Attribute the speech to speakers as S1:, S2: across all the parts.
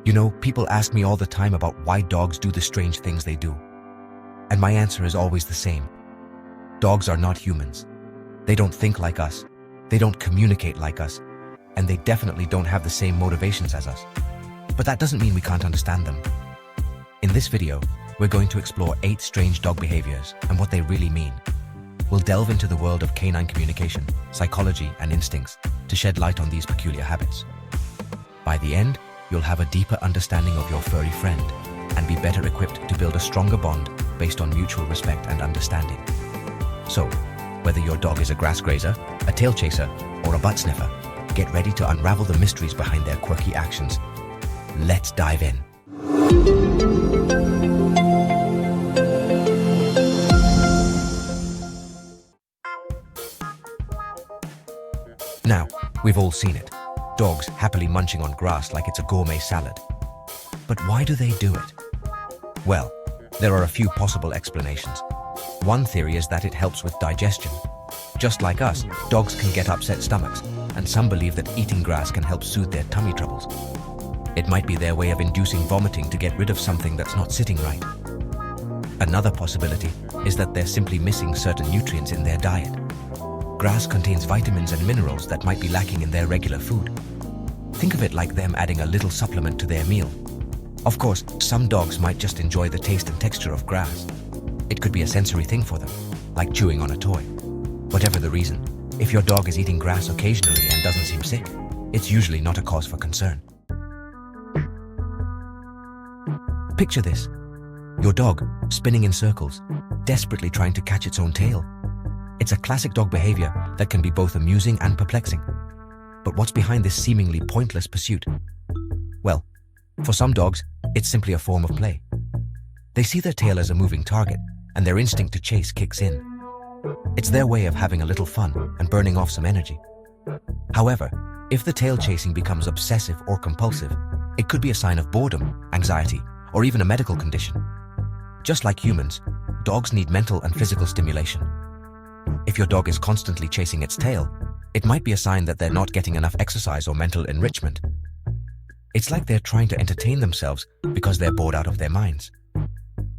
S1: You know, people ask me all the time about why dogs do the strange things they do. And my answer is always the same. Dogs are not humans. They don't think like us. They don't communicate like us. And they definitely don't have the same motivations as us. But that doesn't mean we can't understand them. In this video, we're going to explore 8 strange dog behaviors and what they really mean. We'll delve into the world of canine communication, psychology, and instincts to shed light on these peculiar habits. By the end, you'll have a deeper understanding of your furry friend and be better equipped to build a stronger bond based on mutual respect and understanding. So, whether your dog is a grass grazer, a tail chaser, or a butt sniffer, get ready to unravel the mysteries behind their quirky actions. Let's dive in. Now, we've all seen it. Dogs happily munching on grass like it's a gourmet salad. But why do they do it? Well, there are a few possible explanations. One theory is that it helps with digestion. Just like us, dogs can get upset stomachs, and some believe that eating grass can help soothe their tummy troubles. It might be their way of inducing vomiting to get rid of something that's not sitting right. Another possibility is that they're simply missing certain nutrients in their diet. Grass contains vitamins and minerals that might be lacking in their regular food. Think of it like them adding a little supplement to their meal. Of course, some dogs might just enjoy the taste and texture of grass. It could be a sensory thing for them, like chewing on a toy. Whatever the reason, if your dog is eating grass occasionally and doesn't seem sick, it's usually not a cause for concern. Picture this. Your dog spinning in circles, desperately trying to catch its own tail. It's a classic dog behavior that can be both amusing and perplexing. But what's behind this seemingly pointless pursuit? Well, for some dogs, it's simply a form of play. They see their tail as a moving target, and their instinct to chase kicks in. It's their way of having a little fun and burning off some energy. However, if the tail chasing becomes obsessive or compulsive, it could be a sign of boredom, anxiety, or even a medical condition. Just like humans, dogs need mental and physical stimulation. If your dog is constantly chasing its tail, it might be a sign that they're not getting enough exercise or mental enrichment. It's like they're trying to entertain themselves because they're bored out of their minds.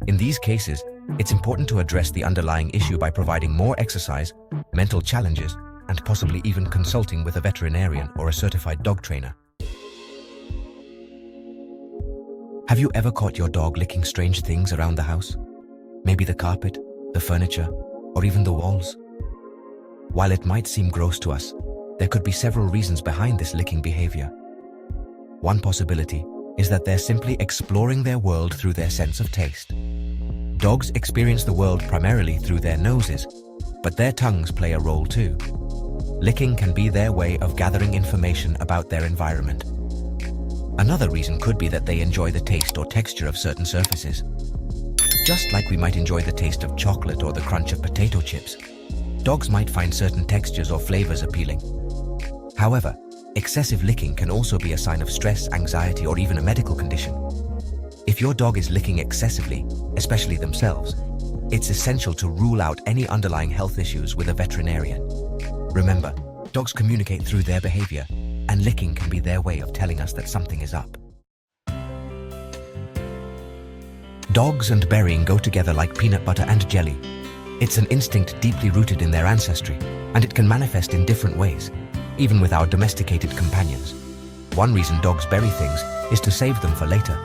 S1: In these cases, it's important to address the underlying issue by providing more exercise, mental challenges, and possibly even consulting with a veterinarian or a certified dog trainer. Have you ever caught your dog licking strange things around the house? Maybe the carpet, the furniture, or even the walls? While it might seem gross to us, there could be several reasons behind this licking behavior. One possibility is that they're simply exploring their world through their sense of taste. Dogs experience the world primarily through their noses, but their tongues play a role too. Licking can be their way of gathering information about their environment. Another reason could be that they enjoy the taste or texture of certain surfaces. Just like we might enjoy the taste of chocolate or the crunch of potato chips, dogs might find certain textures or flavors appealing. However, excessive licking can also be a sign of stress, anxiety, or even a medical condition. If your dog is licking excessively, especially themselves, it's essential to rule out any underlying health issues with a veterinarian. Remember, dogs communicate through their behavior, and licking can be their way of telling us that something is up. Dogs and berrying go together like peanut butter and jelly. It's an instinct deeply rooted in their ancestry, and it can manifest in different ways, even with our domesticated companions. One reason dogs bury things is to save them for later.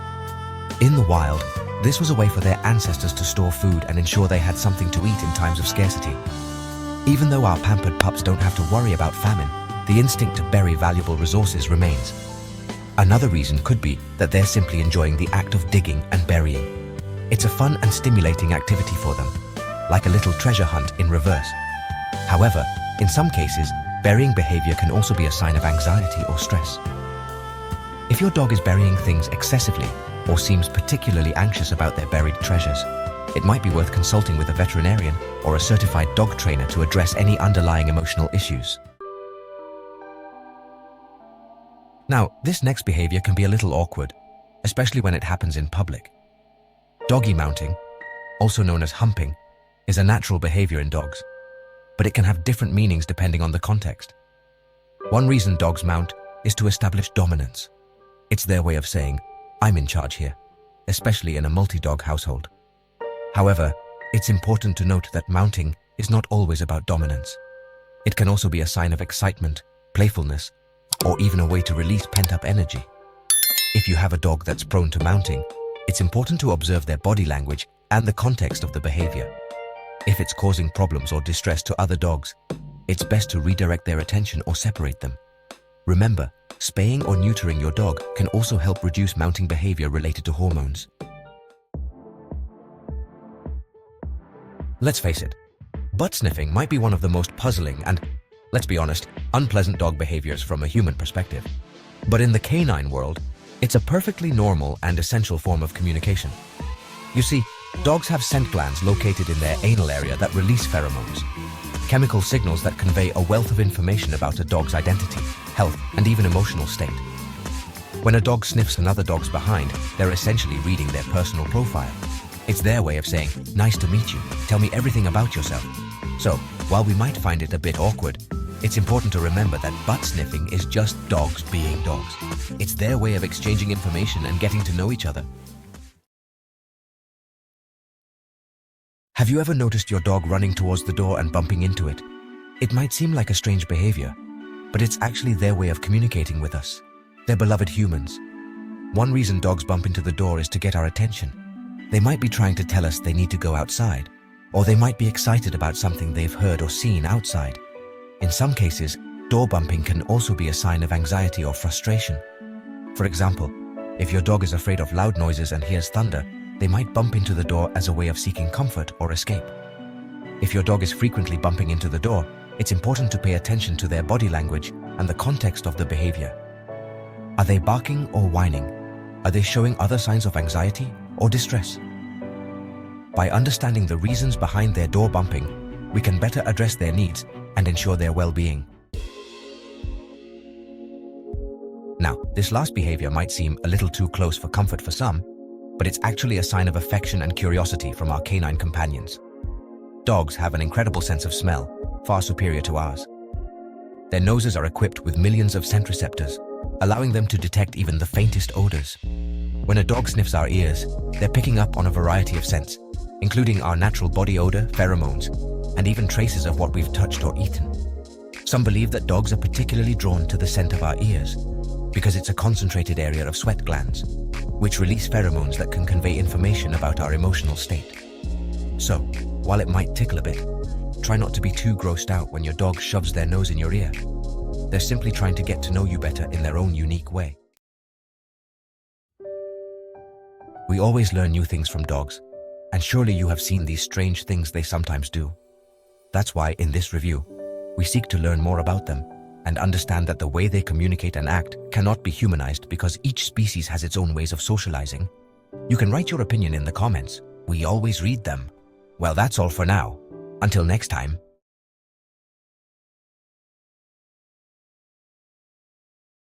S1: In the wild, this was a way for their ancestors to store food and ensure they had something to eat in times of scarcity. Even though our pampered pups don't have to worry about famine, the instinct to bury valuable resources remains. Another reason could be that they're simply enjoying the act of digging and burying. It's a fun and stimulating activity for them, like a little treasure hunt in reverse. However, in some cases, burying behavior can also be a sign of anxiety or stress. If your dog is burying things excessively or seems particularly anxious about their buried treasures, it might be worth consulting with a veterinarian or a certified dog trainer to address any underlying emotional issues. Now, this next behavior can be a little awkward, especially when it happens in public. Doggy mounting, also known as humping, is a natural behavior in dogs, but it can have different meanings depending on the context. One reason dogs mount is to establish dominance. It's their way of saying, I'm in charge here, especially in a multi-dog household. However, it's important to note that mounting is not always about dominance. It can also be a sign of excitement, playfulness, or even a way to release pent-up energy. If you have a dog that's prone to mounting, it's important to observe their body language and the context of the behavior. If it's causing problems or distress to other dogs, it's best to redirect their attention or separate them. Remember, spaying or neutering your dog can also help reduce mounting behavior related to hormones. Let's face it, butt sniffing might be one of the most puzzling and, let's be honest, unpleasant dog behaviors from a human perspective. But in the canine world, it's a perfectly normal and essential form of communication. You see, dogs have scent glands located in their anal area that release pheromones, chemical signals that convey a wealth of information about a dog's identity, health, and even emotional state. When a dog sniffs another dog's behind, they're essentially reading their personal profile. It's their way of saying, "Nice to meet you, tell me everything about yourself." So, while we might find it a bit awkward, it's important to remember that butt sniffing is just dogs being dogs. It's their way of exchanging information and getting to know each other. Have you ever noticed your dog running towards the door and bumping into it? It might seem like a strange behavior, but it's actually their way of communicating with us. They're beloved humans. One reason dogs bump into the door is to get our attention. They might be trying to tell us they need to go outside, or they might be excited about something they've heard or seen outside. In some cases, door bumping can also be a sign of anxiety or frustration. For example, if your dog is afraid of loud noises and hears thunder, they might bump into the door as a way of seeking comfort or escape. If your dog is frequently bumping into the door, it's important to pay attention to their body language and the context of the behavior. Are they barking or whining? Are they showing other signs of anxiety or distress? By understanding the reasons behind their door bumping, we can better address their needs and ensure their well-being. Now, this last behavior might seem a little too close for comfort for some, but it's actually a sign of affection and curiosity from our canine companions. Dogs have an incredible sense of smell, far superior to ours. Their noses are equipped with millions of scent receptors, allowing them to detect even the faintest odors. When a dog sniffs our ears, they're picking up on a variety of scents, including our natural body odor, pheromones, and even traces of what we've touched or eaten. Some believe that dogs are particularly drawn to the scent of our ears because it's a concentrated area of sweat glands, which release pheromones that can convey information about our emotional state. So, while it might tickle a bit, try not to be too grossed out when your dog shoves their nose in your ear. They're simply trying to get to know you better in their own unique way. We always learn new things from dogs, and surely you have seen these strange things they sometimes do. That's why in this review, we seek to learn more about them and understand that the way they communicate and act cannot be humanized because each species has its own ways of socializing. You can write your opinion in the comments. We always read them. Well, that's all for now. Until next time.